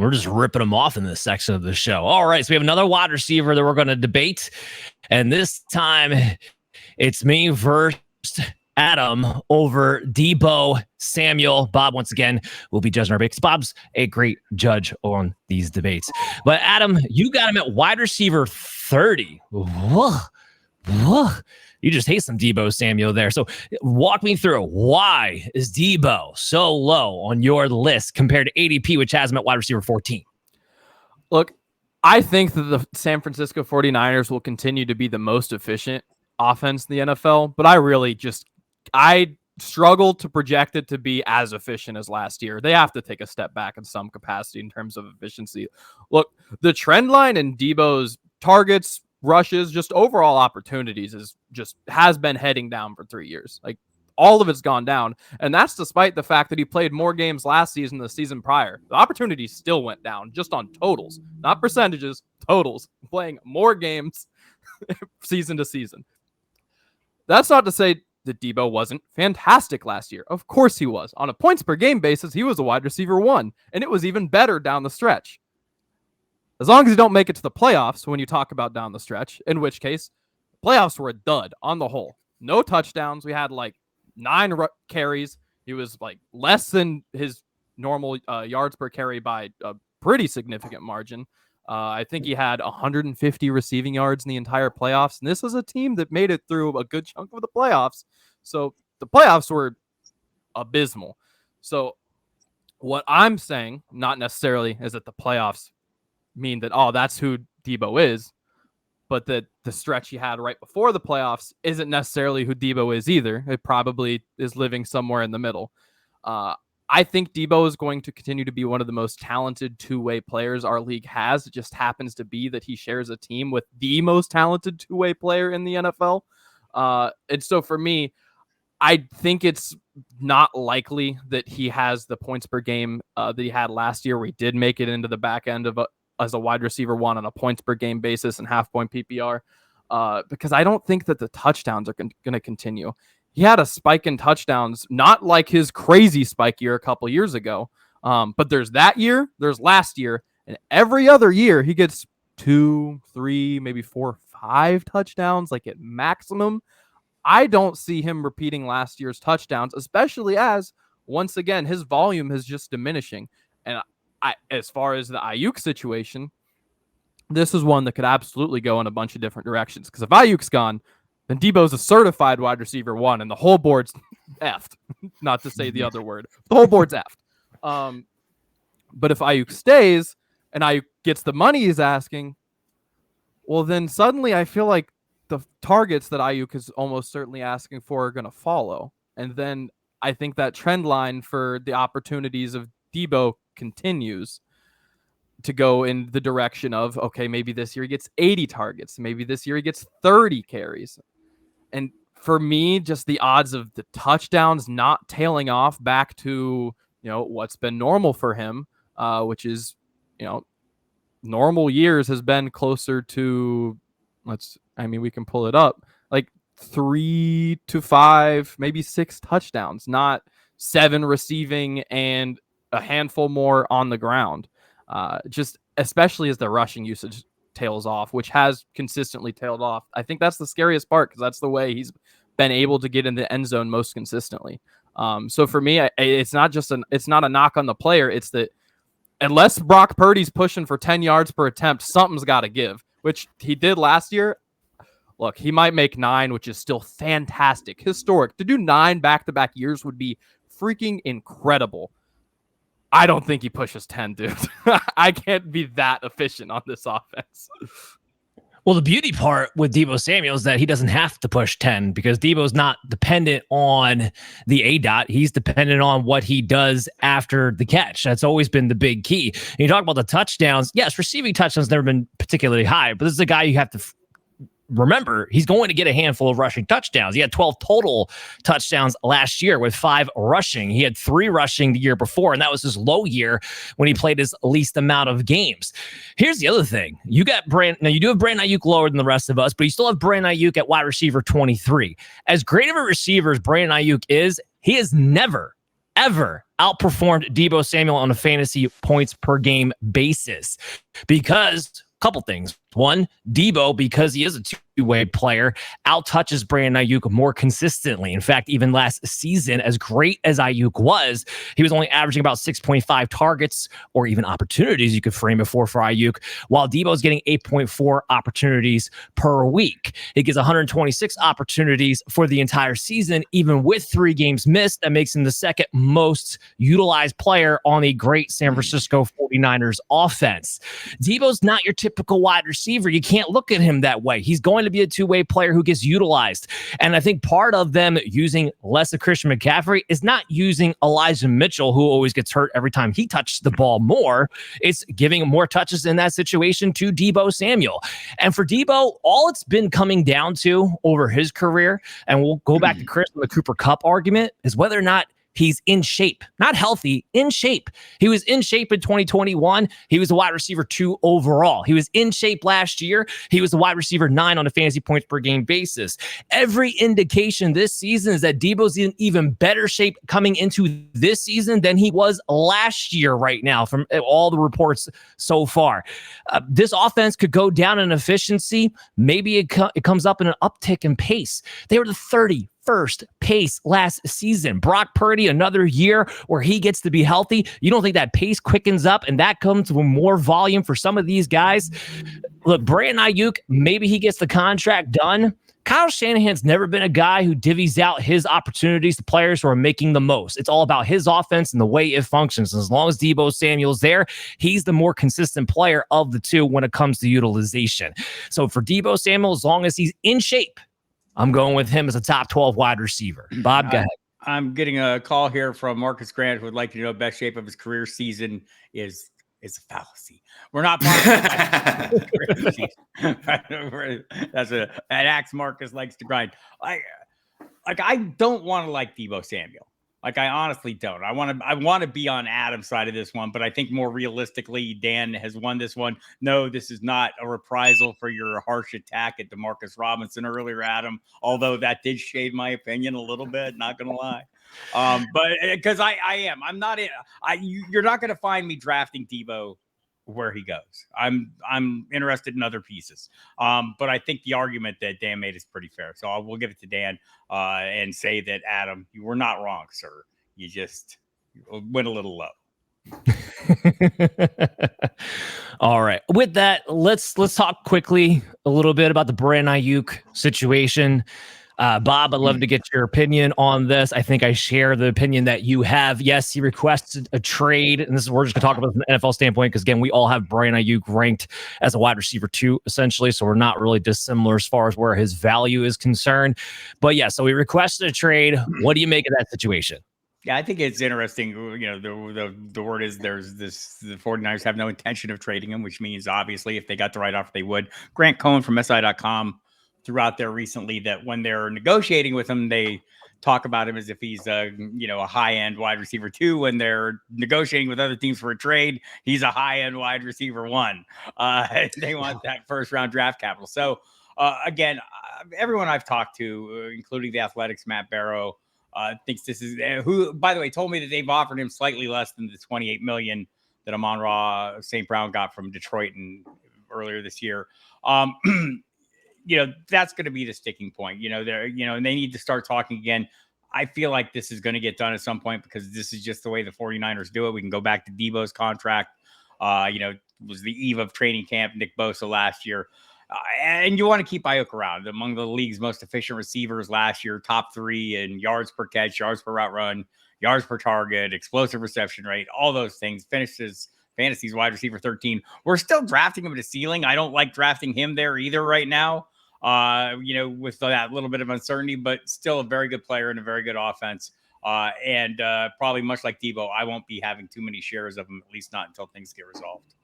We're just ripping them off in this section of the show. All right, so we have another wide receiver that we're going to debate. And this time, it's me versus Adam over Deebo Samuel. Bob, once again, will be judging our picks. Bob's a great judge on these debates. But Adam, you got him at wide receiver 30. Whoa. You just hate some Deebo Samuel there. So walk me through, why is Deebo so low on your list compared to ADP, which has him at wide receiver 14? Look, I think that the San Francisco 49ers will continue to be the most efficient offense in the NFL, but I struggle to project it to be as efficient as last year. They have to take a step back in some capacity in terms of efficiency. Look, the trend line in Deebo's targets, rushes, just overall opportunities has been heading down for 3 years. Like, all of it's gone down, and that's despite the fact that he played more games last season than the season prior. The opportunities still went down, just on totals, not percentages, totals, playing more games season to season. That's not to say that Deebo wasn't fantastic last year. Of course he was. On a points per game basis, he was a wide receiver 1, and it was even better down the stretch. As long as you don't make it to the playoffs when you talk about down the stretch, in which case, playoffs were a dud on the whole. No touchdowns. We had like 9 carries. He was like less than his normal yards per carry by a pretty significant margin. I think he had 150 receiving yards in the entire playoffs. And this is a team that made it through a good chunk of the playoffs. So the playoffs were abysmal. So what I'm saying, not necessarily is that the playoffs mean that, oh, that's who Deebo is, but that the stretch he had right before the playoffs isn't necessarily who Deebo is either. It probably is living somewhere in the middle. I think Deebo is going to continue to be one of the most talented two-way players our league has. It just happens to be that he shares a team with the most talented two-way player in the NFL. And so for me, I think it's not likely that he has the points per game that he had last year, where he did make it into the back end of as a wide receiver 1 on a points per game basis and half point PPR, because I don't think that the touchdowns are going to continue. He had a spike in touchdowns, not like his crazy spike year a couple years ago, but there's that year, there's last year, and every other year he gets 2, 3, maybe 4, 5 touchdowns, like at maximum. I don't see him repeating last year's touchdowns, especially as, once again, his volume is just diminishing. And as far as the Aiyuk situation, this is one that could absolutely go in a bunch of different directions. Because if Aiyuk's gone, then Deebo's a certified wide receiver 1, and the whole board's effed. Not to say the other word. The whole board's effed. But if Aiyuk stays, and Aiyuk gets the money he's asking, well, then suddenly I feel like the targets that Aiyuk is almost certainly asking for are going to follow. And then I think that trend line for the opportunities of Deebo continues to go in the direction of, okay, maybe this year he gets 80 targets. Maybe this year he gets 30 carries. And for me, just the odds of the touchdowns not tailing off back to, what's been normal for him, which is, normal years has been closer to, we can pull it up, like 3 to 5, maybe 6 touchdowns, not 7 receiving and a handful more on the ground. Just especially as the rushing usage tails off, which has consistently tailed off. I think that's the scariest part, because that's the way he's been able to get in the end zone most consistently. So for me, it's not a knock on the player. It's that unless Brock Purdy's pushing for 10 yards per attempt, something's got to give, which he did last year. Look, he might make 9, which is still fantastic, historic. To do 9 back-to-back years would be freaking incredible. I don't think he pushes 10, dude. I can't be that efficient on this offense. Well, the beauty part with Deebo Samuel is that he doesn't have to push 10, because Deebo's not dependent on the ADOT. He's dependent on what he does after the catch. That's always been the big key. And you talk about the touchdowns. Yes, receiving touchdowns never been particularly high, but this is a guy you have to remember, he's going to get a handful of rushing touchdowns. He had 12 total touchdowns last year with 5 rushing. He had 3 rushing the year before, and that was his low year when he played his least amount of games. Here's the other thing. You got now you do have Brandon Aiyuk lower than the rest of us, but you still have Brandon Aiyuk at wide receiver 23. As great of a receiver as Brandon Aiyuk is, he has never ever outperformed Deebo Samuel on a fantasy points per game basis? Because couple things. One, Deebo, because he is a two-way player, out-touches Brandon Aiyuk more consistently. In fact, even last season, as great as Aiyuk was, he was only averaging about 6.5 targets or even opportunities, you could frame it for Aiyuk, while Deebo's getting 8.4 opportunities per week. He gets 126 opportunities for the entire season, even with 3 games missed. That makes him the second most utilized player on the great San Francisco 49ers offense. Deebo's not your typical wide receiver. You can't look at him that way. He's going to be a two-way player who gets utilized. And I think part of them using less of Christian McCaffrey is not using Elijah Mitchell, who always gets hurt every time he touches the ball more. It's giving more touches in that situation to Deebo Samuel. And for Deebo, all it's been coming down to over his career, and we'll go back to Chris on the Cooper Kupp argument, is whether or not he's in shape, not healthy, in shape. He was in shape in 2021. He was a wide receiver 2 overall. He was in shape last year. He was a wide receiver 9 on a fantasy points per game basis. Every indication this season is that Deebo's in even better shape coming into this season than he was last year right now from all the reports so far. This offense could go down in efficiency. Maybe it comes up in an uptick in pace. They were the 31st pace last season. Brock Purdy, another year where he gets to be healthy. You don't think that pace quickens up and that comes with more volume for some of these guys? Look, Brandon Aiyuk, maybe he gets the contract done. Kyle Shanahan's never been a guy who divvies out his opportunities to players who are making the most. It's all about his offense and the way it functions. As long as Deebo Samuel's there, he's the more consistent player of the two when it comes to utilization. So for Deebo Samuel, as long as he's in shape, I'm going with him as a top 12 wide receiver. Bob, go ahead. I'm getting a call here from Marcus Grant, who would like to know best shape of his career season is a fallacy. We're not part of that's an axe Marcus likes to grind. I don't want to like Deebo Samuel. Like, I honestly don't. I want to be on Adam's side of this one, but I think more realistically, Dan has won this one. No, this is not a reprisal for your harsh attack at DeMarcus Robinson earlier, Adam, although that did shade my opinion a little bit, not going to lie. But because I'm not in, you're not going to find me drafting Deebo where he goes. I'm interested in other pieces. But I think the argument that Dan made is pretty fair. So we'll give it to Dan and say that, Adam, you were not wrong, sir. You just went a little low. All right. With that, let's talk quickly a little bit about the Brandon Aiyuk situation. Bob, I'd love to get your opinion on this. I think I share the opinion that you have. Yes, he requested a trade, and this is we're just going to talk about from an NFL standpoint because, again, we all have Brandon Aiyuk ranked as a wide receiver 2, essentially, so we're not really dissimilar as far as where his value is concerned. But, yeah, so he requested a trade. What do you make of that situation? Yeah, I think it's interesting. You know, the word is there's this, the 49ers have no intention of trading him, which means obviously if they got the right offer, they would. Grant Cohen from SI.com threw out there recently that when they're negotiating with him, they talk about him as if he's a high-end wide receiver 2. When they're negotiating with other teams for a trade, he's a high-end wide receiver 1. They want that first-round draft capital. So again, everyone I've talked to, including the Athletics' Matt Barrow, thinks this is who, by the way, told me that they've offered him slightly less than the $28 million that Amon-Ra St. Brown got from Detroit earlier this year. That's going to be the sticking point. And they need to start talking again. I feel like this is going to get done at some point because this is just the way the 49ers do it. We can go back to Deebo's contract. It was the eve of training camp, Nick Bosa last year. And you want to keep Aiyuk around, among the league's most efficient receivers last year, top 3 in yards per catch, yards per route run, yards per target, explosive reception rate, all those things. Finishes fantasy's wide receiver 13. We're still drafting him at a ceiling. I don't like drafting him there either right now. With that little bit of uncertainty, but still a very good player and a very good offense. And probably much like Deebo, I won't be having too many shares of him, at least not until things get resolved.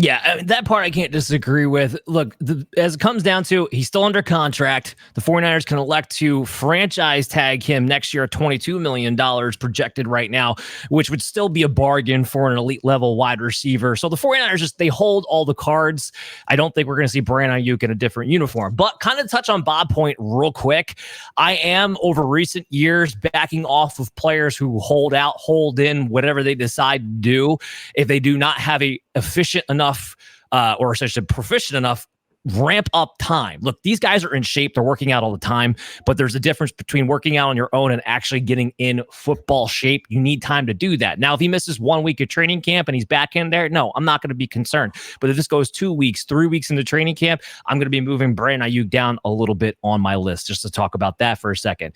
Yeah, I mean, that part I can't disagree with. Look, as it comes down to, he's still under contract. The 49ers can elect to franchise tag him next year at $22 million projected right now, which would still be a bargain for an elite level wide receiver. So the 49ers they hold all the cards. I don't think we're going to see Brandon Aiyuk in a different uniform. But kind of touch on Bob point real quick. I am over recent years backing off of players who hold out, hold in, whatever they decide to do. If they do not have a efficient enough or essentially proficient enough ramp up time. Look, these guys are in shape. They're working out all the time, but there's a difference between working out on your own and actually getting in football shape. You need time to do that. Now, if he misses 1 week of training camp and he's back in there, no, I'm not going to be concerned. But if this goes 2 weeks, 3 weeks into training camp, I'm going to be moving Brandon Aiyuk down a little bit on my list just to talk about that for a second.